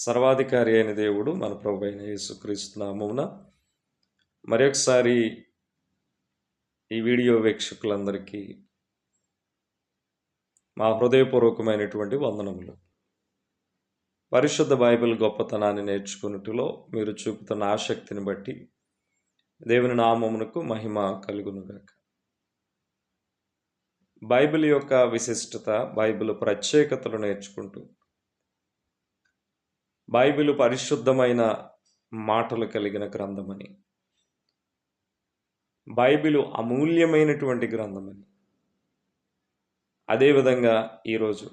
సర్వాధికారి అయిన దేవుడు మన ప్రభు అయిన యేసుక్రీస్తు నామమున మరొకసారి ఈ వీడియో వీక్షకులందరికీ మా హృదయపూర్వకమైనటువంటి వందనములు. పరిశుద్ధ బైబిల్ గొప్పతనాన్ని నేర్చుకున్నట్టులో మీరు చూపుతున్న ఆసక్తిని బట్టి దేవుని నామమునకు మహిమ కలుగునుగాక. బైబిల్ యొక్క విశిష్టత, బైబిల్ ప్రత్యేకతలు నేర్చుకుంటూ బైబిల్ పరిశుద్ధమైన మాటలు కలిగిన గ్రంథమని, బైబిల్ అమూల్యమైనటువంటి గ్రంథమని, అదేవిధంగా ఈరోజు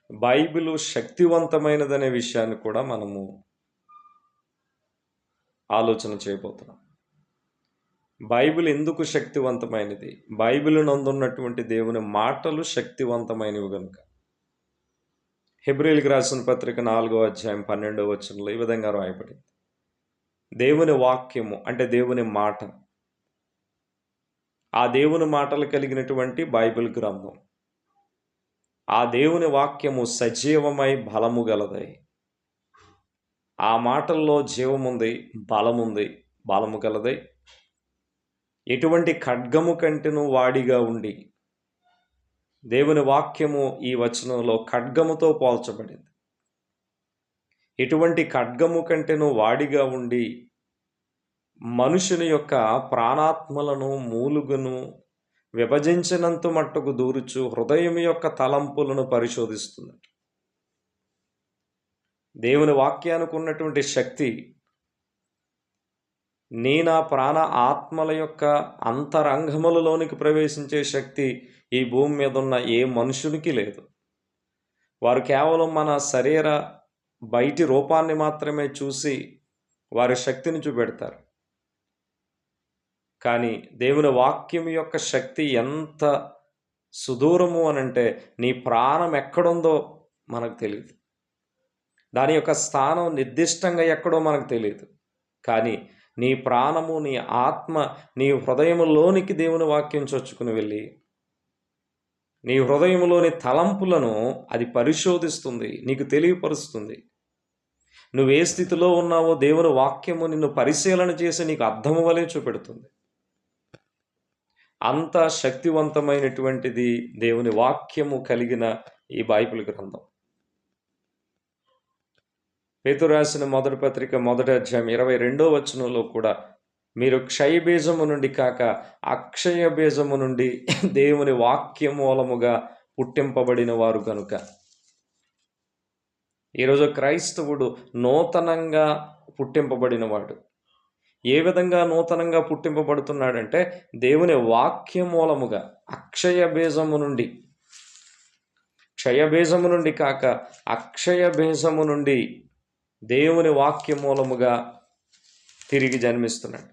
బైబిల్ శక్తివంతమైనదనే విషయాన్ని కూడా మనము ఆలోచన చేయబోతున్నాం. బైబిల్ ఎందుకు శక్తివంతమైనది? బైబిల్ నందున్నటువంటి దేవుని మాటలు శక్తివంతమైనవి కనుక. హెబ్రీయులకు రాసిన పత్రిక 4వ అధ్యాయం 12వ వచనంలో ఈ విధంగా రాయబడింది. దేవుని వాక్యము అంటే దేవుని మాట, ఆ దేవుని మాటలు కలిగినటువంటి బైబిల్ గ్రంథం, ఆ దేవుని వాక్యము సజీవమై బలము గలదై. ఆ మాటల్లో జీవముంది, బలముంది, బలము గలదై. ఎటువంటి ఖడ్గము కంటెను వాడిగా ఉండి, దేవుని వాక్యము ఈ వచనంలో ఖడ్గముతో పోల్చబడింది. ఎటువంటి ఖడ్గము కంటెను వాడిగా ఉండి మనుషుని యొక్క ప్రాణాత్మలను మూలుగును విభజించినంత మట్టుకు దూరుచు హృదయం యొక్క తలంపులను పరిశోధిస్తుంది. దేవుని వాక్యానికి ఉన్నటువంటి శక్తి నా ప్రాణ ఆత్మల యొక్క అంతరంగములలోనికి ప్రవేశించే శక్తి ఈ భూమి మీద ఉన్న ఏ మనుషునికి లేదు. వారు కేవలం మన శరీర బయటి రూపాన్ని మాత్రమే చూసి వారి శక్తిని చూపెడతారు. కానీ దేవుని వాక్యం యొక్క శక్తి ఎంత సుదూరము అనంటే నీ ప్రాణం ఎక్కడుందో మనకు తెలియదు, దాని యొక్క స్థానం నిర్దిష్టంగా ఎక్కడో మనకు తెలియదు. కానీ నీ ప్రాణము, నీ ఆత్మ, నీ హృదయములోనికి దేవుని వాక్యం చొచ్చుకుని వెళ్ళి నీ హృదయంలోని తలంపులను అది పరిశోధిస్తుంది, నీకు తెలియపరుస్తుంది. నువ్వు ఏ స్థితిలో ఉన్నావో దేవుని వాక్యము నిన్ను పరిశీలన చేసి నీకు అర్థము వలె చూపెడుతుంది. అంత శక్తివంతమైనటువంటిది దేవుని వాక్యము కలిగిన ఈ బైబిల్ గ్రంథం. పేతురు రాసిన మొదటి పత్రిక 1వ అధ్యాయం 22వ వచనంలో కూడా మీరు క్షయబీజము నుండి కాక అక్షయ బీజము నుండి దేవుని వాక్య మూలముగా పుట్టింపబడిన వారు కనుక. ఈరోజు క్రైస్తవుడు నూతనంగా పుట్టింపబడినవాడు. ఏ విధంగా నూతనంగా పుట్టింపబడుతున్నాడంటే దేవుని వాక్య మూలముగా అక్షయ బీజము నుండి, క్షయబీజము నుండి కాక అక్షయ బీజము నుండి దేవుని వాక్య మూలముగా తిరిగి జన్మిస్తున్నాడు.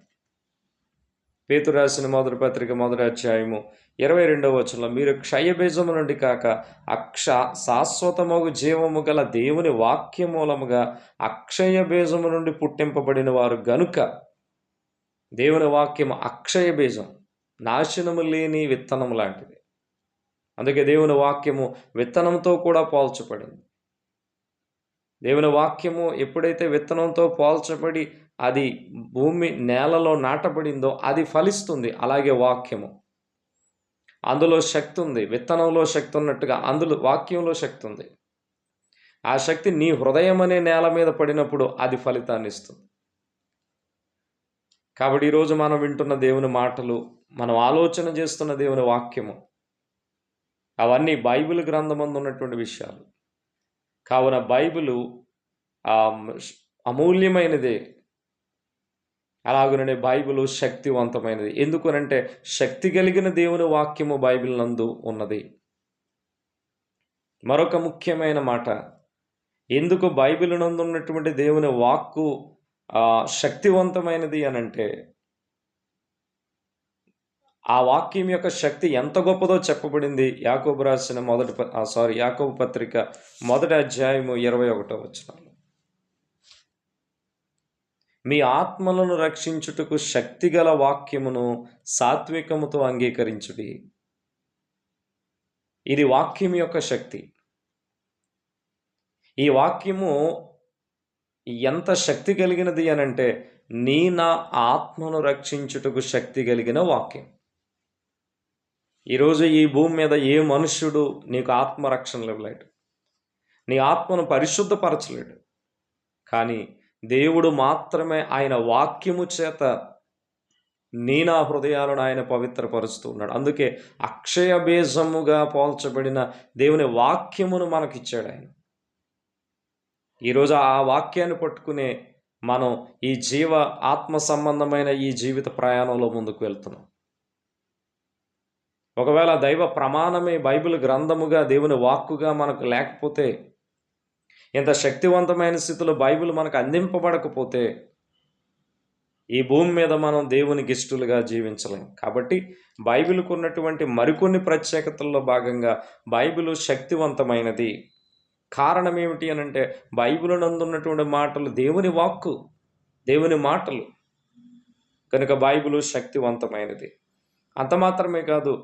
పేతురు రాసిన మొదటి పత్రిక 1వ అధ్యాయము 22వ వచనంలో మీరు క్షయబీజము నుండి కాక శాశ్వతమగు జీవము గల దేవుని వాక్య మూలముగా అక్షయ బీజము నుండి పుట్టింపబడిన వారు గనుక. దేవుని వాక్యము అక్షయ బీజం, నాశనము లేని విత్తనం లాంటిది. అందుకే దేవుని వాక్యము విత్తనంతో కూడా పోల్చబడింది. దేవుని వాక్యము ఎప్పుడైతే విత్తనంతో పోల్చబడి అది భూమి నేలలో నాటబడిందో అది ఫలిస్తుంది. అలాగే వాక్యము, అందులో శక్తి ఉంది. విత్తనంలో శక్తి ఉన్నట్టుగా అందులో వాక్యంలో శక్తి ఉంది. ఆ శక్తి నీ హృదయం అనే నేల మీద పడినప్పుడు అది ఫలితాన్ని ఇస్తుంది. కాబట్టి ఈరోజు మనం వింటున్న దేవుని మాటలు, మనం ఆలోచన చేస్తున్న దేవుని వాక్యము, అవన్నీ బైబిల్ గ్రంథమందు ఉన్నటువంటి విషయాలు. కావున బైబిలు అమూల్యమైనదే, అలాగనే బైబిల్ శక్తివంతమైనది. ఎందుకనంటే శక్తి కలిగిన దేవుని వాక్యము బైబిల్ నందు ఉన్నది. మరొక ముఖ్యమైన మాట, ఎందుకు బైబిల్ నందు ఉన్నటువంటి దేవుని వాక్కు శక్తివంతమైనది అనంటే ఆ వాక్యం యొక్క శక్తి ఎంత గొప్పదో చెప్పబడింది యాకోబు రాసిన యాకోబు పత్రిక 1వ అధ్యాయము 21వ వచనం. మీ ఆత్మలను రక్షించుటకు శక్తిగల వాక్యమును సాత్వికముతో అంగీకరించుడి. ఇది వాక్యం యొక్క శక్తి. ఈ వాక్యము ఎంత శక్తి కలిగినది అనంటే, నీ నా ఆత్మను రక్షించుటకు శక్తి కలిగిన వాక్యం. ఈరోజు ఈ భూమి మీద ఏ మనుష్యుడు నీకు ఆత్మరక్షణ ఇవ్వలేడు, నీ ఆత్మను పరిశుద్ధపరచలేడు. కానీ దేవుడు మాత్రమే ఆయన వాక్యము చేత నీ నా హృదయాలను ఆయన పవిత్రపరుస్తూ ఉన్నాడు. అందుకే అక్షయ బీజముగా పోల్చబడిన దేవుని వాక్యమును మనకిచ్చాడు ఆయన. ఈరోజు ఆ వాక్యాన్ని పట్టుకునే మనం ఈ ఆత్మ సంబంధమైన ఈ జీవిత ప్రయాణంలో ముందుకు వెళ్తున్నాం. ఒకవేళ దైవ ప్రమాణమే బైబిల్ గ్రంథముగా దేవుని వాక్కుగా మనకు లేకపోతే, ఇంత శక్తివంతమైన స్థితిలో బైబిల్ మనకు అందింపబడకపోతే, ఈ భూమి మీద మనం దేవునికి ఇష్టలుగా జీవించలేం. కాబట్టి బైబిల్కు ఉన్నటువంటి మరికొన్ని ప్రత్యేకతల్లో భాగంగా బైబిల్ శక్తివంతమైనది. కారణం ఏమిటి అనంటే, బైబిల్ నందున్నటువంటి మాటలు దేవుని వాక్కు, దేవుని మాటలు కనుక బైబిల్ శక్తివంతమైనది. అంత మాత్రమే కాదు,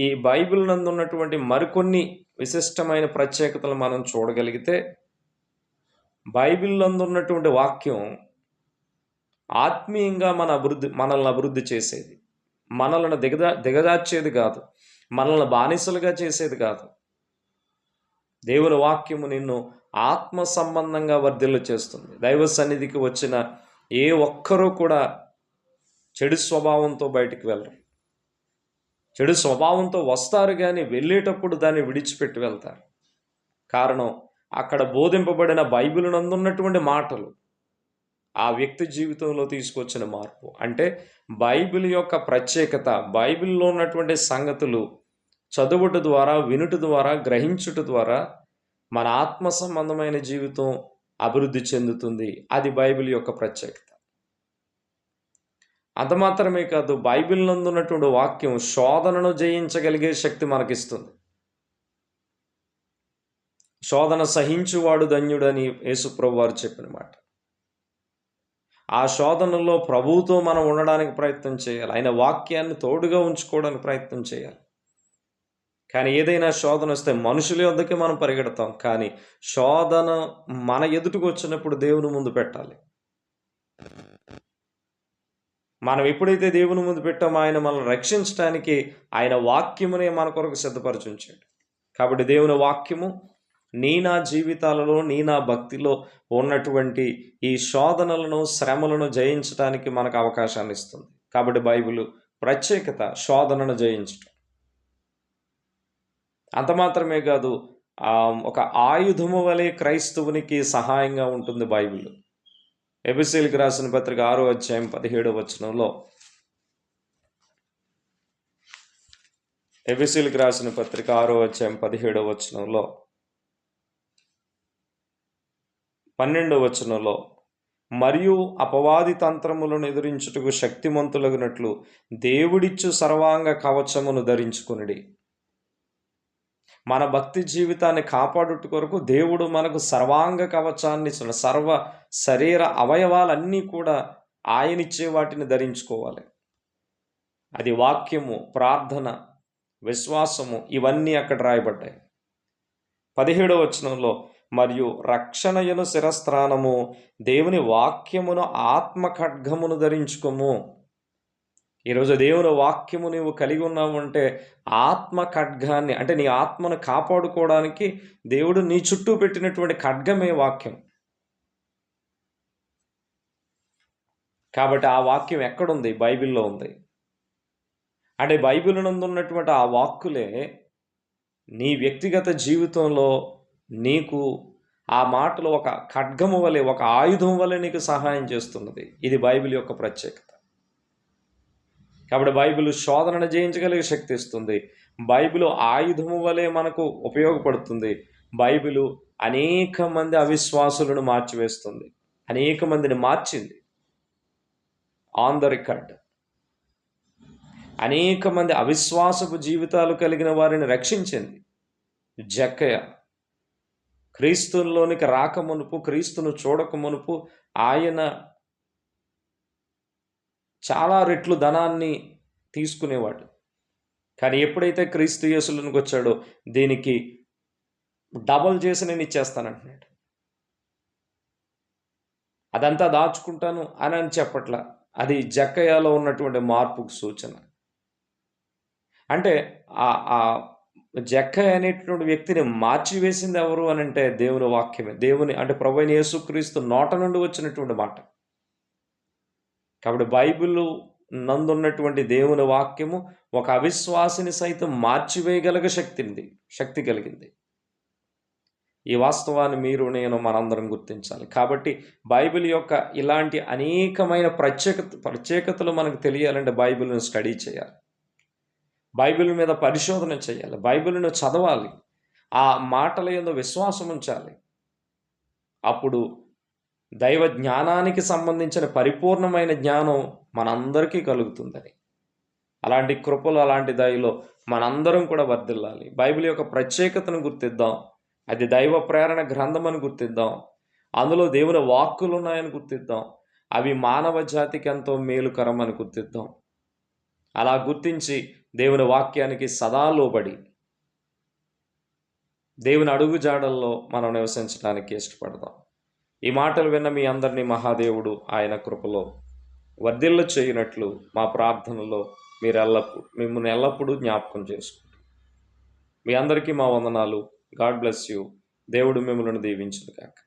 ఈ బైబిల్ నందున్నటువంటి మరికొన్ని విశిష్టమైన ప్రత్యేకతలు మనం చూడగలిగితే, బైబిల్ నందున్నటువంటి వాక్యం ఆత్మీయంగా మనల్ని అభివృద్ధి చేసేది, మనల్ని దిగజార్చేది కాదు, మనల్ని బానిసలుగా చేసేది కాదు. దేవుని వాక్యము నిన్ను ఆత్మ సంబంధంగా వర్ధిల్లు చేస్తుంది. దైవ సన్నిధికి వచ్చిన ఏ ఒక్కరూ కూడా చెడు స్వభావంతో బయటికి వెళ్ళరు. చెడు స్వభావంతో వస్తారు కానీ వెళ్ళేటప్పుడు దాన్ని విడిచిపెట్టి వెళ్తారు. కారణం, అక్కడ బోధింపబడిన బైబిల్ నందున్నటువంటి మాటలు ఆ వ్యక్తి జీవితంలో తీసుకొచ్చిన మార్పు. అంటే బైబిల్ యొక్క ప్రత్యేకత, బైబిల్లో ఉన్నటువంటి సంగతులు చదువుట ద్వారా, వినుట ద్వారా, గ్రహించుట ద్వారా మన ఆత్మ సంబంధమైన జీవితం అభివృద్ధి చెందుతుంది. అది బైబిల్ యొక్క ప్రత్యేకత. అంత మాత్రమే కాదు, బైబిల్ నందున్నటువంటి వాక్యం శోధనను జయించగలిగే శక్తి మనకిస్తుంది. శోధన సహించువాడు ధన్యుడని యేసుప్రభు వారు చెప్పిన మాట. ఆ శోధనలో ప్రభువుతో మనం ఉండడానికి ప్రయత్నం చేయాలి, ఆయన వాక్యాన్ని తోడుగా ఉంచుకోవడానికి ప్రయత్నం చేయాలి. కానీ ఏదైనా శోధన వస్తే మనుషుల వద్దకే మనం పరిగెడతాం, కానీ శోధన మన ఎదుటికి వచ్చినప్పుడు దేవుని ముందు పెట్టాలి. మనం ఎప్పుడైతే దేవుని ముందు పెట్టామో ఆయన మనల్ని రక్షించడానికి ఆయన వాక్యమునే మన కొరకు సిద్ధపరచుంచాడు. కాబట్టి దేవుని వాక్యము నీ నా జీవితాలలో, నీ నా భక్తిలో ఉన్నటువంటి ఈ శోధనలను, శ్రమలను జయించడానికి మనకు అవకాశాన్ని ఇస్తుంది. కాబట్టి బైబిల్ ప్రత్యేకత శోధనను జయించటం. అంత మాత్రమే కాదు, ఒక ఆయుధము వలె క్రైస్తవునికి సహాయంగా ఉంటుంది బైబిల్. ఎఫెసీయులకు రాసిన పత్రిక 6వ అధ్యాయం 17వ వచనంలో, ఎఫెసీయులకు రాసిన పత్రిక 6వ అధ్యాయం 17వ వచనంలో 12వ వచనంలో, మరియు అపవాది తంత్రములను ఎదురించుటకు శక్తిమంతులగునట్లు దేవుడిచ్చు సర్వాంగ కవచమును ధరించుకొనుడి. మన భక్తి జీవితాన్ని కాపాడుట కొరకు దేవుడు మనకు సర్వాంగ కవచాన్ని ఇచ్చిన సర్వ శరీర అవయవాలన్నీ కూడా ఆయనిచ్చే వాటిని ధరించుకోవాలి. అది వాక్యము, ప్రార్థన, విశ్వాసము, ఇవన్నీ అక్కడ రాయబడ్డాయి. 17వ వచనంలో, మరియు రక్షణయను శిరస్త్రాణము దేవుని వాక్యమును ఆత్మ ఖడ్గమును ధరించుకోము. ఈరోజు దేవుని వాక్యము నీవు కలిగి ఉన్నావు అంటే ఆత్మ ఖడ్గాన్ని, అంటే నీ ఆత్మను కాపాడుకోవడానికి దేవుడు నీ చుట్టూ పెట్టినటువంటి ఖడ్గమే వాక్యం. కాబట్టి ఆ వాక్యం ఎక్కడుంది? బైబిల్లో ఉంది. అంటే బైబిల్ నందు ఉన్నటువంటి ఆ వాక్కులే నీ వ్యక్తిగత జీవితంలో నీకు ఆ మాటలు ఒక ఖడ్గము వలె, ఒక ఆయుధం వలె నీకు సహాయం చేస్తున్నది. ఇది బైబిల్ యొక్క ప్రత్యేకత. కాబట్టి బైబిల్ శోధనను జయించగలిగే శక్తి ఇస్తుంది. బైబిల్ ఆయుధము వలె మనకు ఉపయోగపడుతుంది. బైబిల్ అనేక మంది అవిశ్వాసులను మార్చివేస్తుంది, అనేక మందిని మార్చింది. ఆన్ ద రికార్డ్ అనేక మంది అవిశ్వాసపు జీవితాలు కలిగిన వారిని రక్షించింది. జక్కయ్య క్రీస్తులోనికి రాకమునుపు, క్రీస్తును చూడకమునుపు ఆయన చాలా రెట్లు ధనాన్ని తీసుకునేవాడు. కానీ ఎప్పుడైతే క్రీస్తు యేసులోనికి వచ్చాడో దీనికి డబల్ చేసి నేను ఇచ్చేస్తానంటున్నాడు. అదంతా దాచుకుంటాను అని చెప్పట్ల. అది జక్కయ్యలో ఉన్నటువంటి మార్పుకు సూచన. అంటే ఆ జక్కయ్య అనేటువంటి వ్యక్తిని మార్చివేసింది ఎవరు అనంటే దేవుని వాక్యమే. దేవుని అంటే ప్రభువైన యేసుక్రీస్తు నోట నుండి వచ్చినటువంటి మాట. కాబట్టి బైబిలు నందున్నటువంటి దేవుని వాక్యము ఒక అవిశ్వాసిని సైతం మార్చివేయగలిగే శక్తి కలిగింది. ఈ వాస్తవాన్ని మీరు, నేను, మనందరం గుర్తించాలి. కాబట్టి బైబిల్ యొక్క ఇలాంటి అనేకమైన ప్రత్యేకతలు మనకు తెలియాలంటే బైబిల్‌ను స్టడీ చేయాలి. బైబిల్ మీద పరిశోధన చేయాలి. బైబిల్‌ను చదవాలి. ఆ మాటల యందు విశ్వాసం ఉంచాలి. అప్పుడు దైవ జ్ఞానానికి సంబంధించిన పరిపూర్ణమైన జ్ఞానం మనందరికీ కలుగుతుందని. అలాంటి కృపలు, అలాంటి దయలో మనందరం కూడా వర్ధిల్లాలి. బైబిల్ యొక్క ప్రత్యేకతను గుర్తిద్దాం. అది దైవ ప్రేరణ గ్రంథమని గుర్తిద్దాం. అందులో దేవుని వాక్కులు ఉన్నాయని గుర్తిద్దాం. అవి మానవ జాతికి ఎంతో మేలుకరం అని గుర్తిద్దాం. అలా గుర్తించి దేవుని వాక్యానికి సదా లోబడి దేవుని అడుగుజాడల్లో మనం నివసించడానికి ఇష్టపడదాం. ఈ మాటలు విన్న మీ అందరినీ మహాదేవుడు ఆయన కృపలో వర్ధిల్ల చేయనట్లు మా ప్రార్థనలో మిమ్మల్ని ఎల్లప్పుడూ జ్ఞాపకం చేసుకుంటాం. మీ అందరికీ మా వందనాలు. God bless you. దేవుడు మిమ్మల్ని దీవించును గాక.